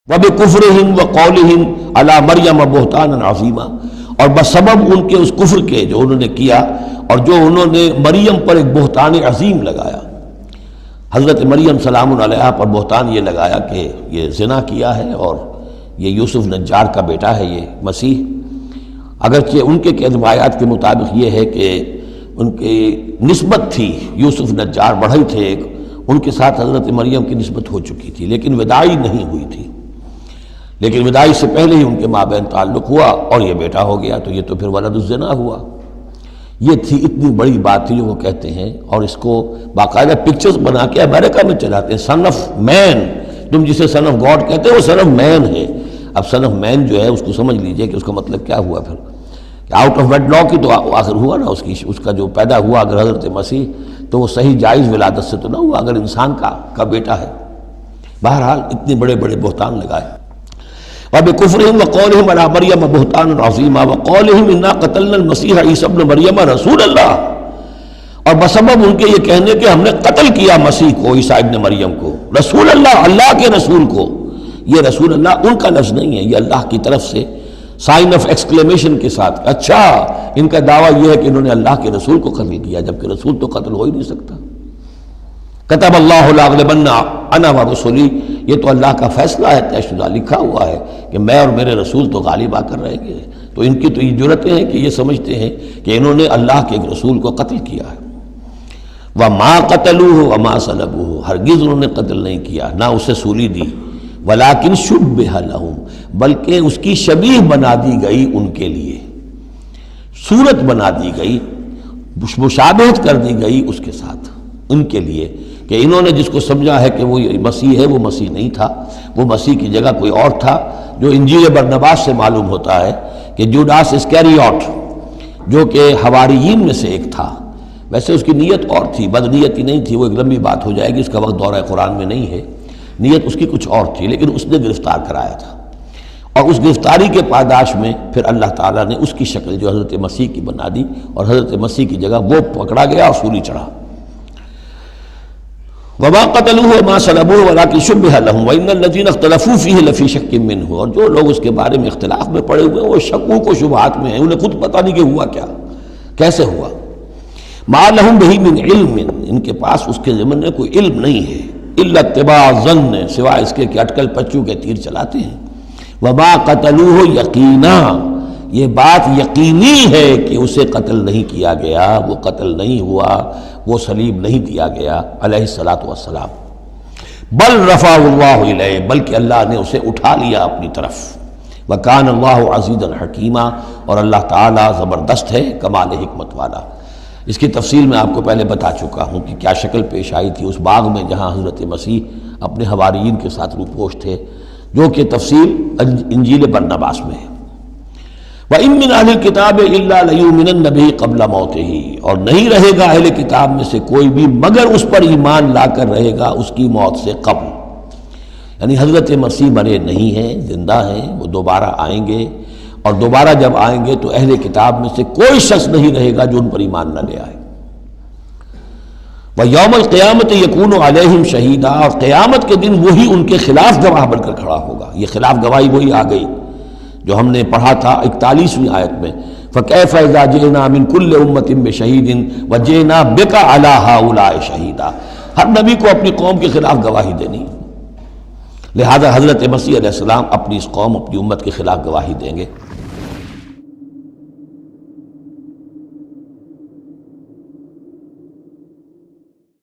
وَبِكُفْرِهِمْ وَقَوْلِهِمْ عَلَى مَرْيَمَ بُهْتَانًا عَظِيمًا، اور بسبب ان کے اس کفر کے جو انہوں نے کیا اور جو انہوں نے مریم پر ایک بہتان عظیم لگایا، حضرت مریم سلام علیہا پر بہتان یہ لگایا کہ یہ زنا کیا ہے اور یہ یوسف نجار کا بیٹا ہے یہ مسیح، اگرچہ ان کے روایات کے مطابق یہ ہے کہ ان کی نسبت تھی یوسف نجار بڑھئی تھے ایک، ان کے ساتھ حضرت مریم کی نسبت ہو چکی تھی لیکن وداعی نہیں ہوئی تھی، لیکن وداعی سے پہلے ہی ان کے مابین تعلق ہوا اور یہ بیٹا ہو گیا، تو یہ تو پھر ولد الزنا ہوا۔ یہ تھی اتنی بڑی بات تھی جو وہ کہتے ہیں، اور اس کو باقاعدہ پکچرز بنا کے امریکہ میں چلاتے ہیں، سن آف مین، تم جسے سن آف گاڈ کہتے ہیں وہ سن آف مین ہے۔ اب سن آف مین جو ہے اس کو سمجھ لیجئے کہ اس کا مطلب کیا ہوا، پھر آؤٹ آف ویڈ لاک ہی تو آخر ہوا نا، اس کا جو پیدا ہوا اگر حضرت مسیح تو وہ صحیح جائز ولادت سے تو نہ ہوا، اگر انسان کا بیٹا ہے۔ بہرحال اتنے بڑے بڑے بہتان لگائے۔ وَبِكُفْرِهِمْ وَقَوْلِهِمْ عَلَى مَرْيَمَ بُهْتَانًا عَظِيمًا وَقَوْلِهِمْ إِنَّا قَتَلْنَا الْمَسِيحَ عِيسَى ابْنَ مَرْيَمَ رَسُولَ اللَّهِ، اور بسبب ان کے یہ کہنے کہ ہم نے قتل کیا مسیح کو، عیسیٰ ابن مریم کو، رسول اللہ، اللہ کے رسول کو۔ یہ رسول اللہ ان کا لفظ نہیں ہے، یہ اللہ کی طرف سے سائن آف ایکسکلیمیشن کے ساتھ، اچھا ان کا دعویٰ یہ ہے کہ انہوں نے اللہ کے رسول کو قتل کیا، جبکہ رسول تو قتل ہو ہی نہیں سکتا۔ کتب اللہ لأغلبن انا ورسلی، یہ تو اللہ کا فیصلہ ہے، طے شدہ لکھا ہوا ہے کہ میں اور میرے رسول تو غالب آ کر رہیں گے۔ تو ان کی تو یہ جرتیں ہیں کہ یہ سمجھتے ہیں کہ انہوں نے اللہ کے ایک رسول کو قتل کیا ہے۔ وما قتلوہ وما صلبوہ، ہرگز انہوں نے قتل نہیں کیا، نہ اسے سولی دی، ولیکن شبہ لہم، بلکہ اس کی شبیہ بنا دی گئی ان کے لیے، صورت بنا دی گئی، مشابہت کر دی گئی اس کے ساتھ ان کے لیے، کہ انہوں نے جس کو سمجھا ہے کہ وہ مسیح ہے، وہ مسیح نہیں تھا، وہ مسیح کی جگہ کوئی اور تھا، جو انجیل برنباس سے معلوم ہوتا ہے کہ جوڈاس اسکیریوٹ جو کہ حواریین میں سے ایک تھا، ویسے اس کی نیت اور تھی، بد نیتی نہیں تھی، وہ ایک لمبی بات ہو جائے گی، اس کا وقت دورہ قرآن میں نہیں ہے، نیت اس کی کچھ اور تھی، لیکن اس نے گرفتار کرایا تھا، اور اس گرفتاری کے پاداش میں پھر اللہ تعالیٰ نے اس کی شکل جو حضرت مسیح کی بنا دی، اور حضرت مسیح کی جگہ وہ پکڑا گیا اور سولی چڑھا۔ وما قتلوه وما صلبوه ولكن شبه لهم وان الذين اختلفوا فيه لفي شك منه، اور جو لوگ اس کے بارے میں اختلاف میں پڑے ہوئے ہیں وہ شکوک و شبہات میں ہیں، انہیں خود پتہ نہیں کہ ہوا کیا، کیسے ہوا۔ ما لهم به من علم، ان کے پاس اس کے ضمن میں کوئی علم نہیں ہے، الا اتباع الظن، سوائے اس کے کہ اٹکل پچو کے تیر چلاتے ہیں۔ وما قتلوه یقینا، یہ بات یقینی ہے کہ اسے قتل نہیں کیا گیا، وہ قتل نہیں ہوا، وہ صلیب نہیں دیا گیا علیہ الصلاۃ والسلام، بل رفع اللہ الیہ، بلکہ اللہ نے اسے اٹھا لیا اپنی طرف۔ وکان اللہ عزیزا حکیما، اور اللہ تعالیٰ زبردست ہے، کمال حکمت والا۔ اس کی تفصیل میں آپ کو پہلے بتا چکا ہوں کہ کیا شکل پیش آئی تھی اس باغ میں جہاں حضرت مسیح اپنے حواریین کے ساتھ روپوش تھے، جو کہ تفصیل انجیل برنباس میں ہے۔ وَإِن مِّنْ أَهْلِ الْكِتَابِ إِلَّا لَيُؤْمِنَنَّ بِهِ قَبْلَ مَوْتِهِ، اور نہیں رہے گا اہل کتاب میں سے کوئی بھی مگر اس پر ایمان لا کر رہے گا اس کی موت سے قبل، یعنی حضرت مسیح مرے نہیں ہیں، زندہ ہیں، وہ دوبارہ آئیں گے، اور دوبارہ جب آئیں گے تو اہل کتاب میں سے کوئی شخص نہیں رہے گا جو ان پر ایمان نہ لے آئے۔ وَيَوْمَ الْقِيَامَةِ يَكُونُ عَلَيْهِمْ شَهِيدًا، اور قیامت کے دن وہی ان کے خلاف گواہ بن کر کھڑا ہوگا۔ یہ خلاف گواہی وہی آ گئی جو ہم نے پڑھا تھا 41ویں آیت میں، فَكَيْفَ إِذَا جِئْنَا مِن كُلِّ أُمَّةٍ بِشَهِيدٍ وَجِئْنَا بِكَ عَلَىٰ هَٰؤُلَاءِ شَهِيدًا، ہر نبی کو اپنی قوم کے خلاف گواہی دینی، لہذا حضرت مسیح علیہ السلام اپنی اس قوم، اپنی امت کے خلاف گواہی دیں گے۔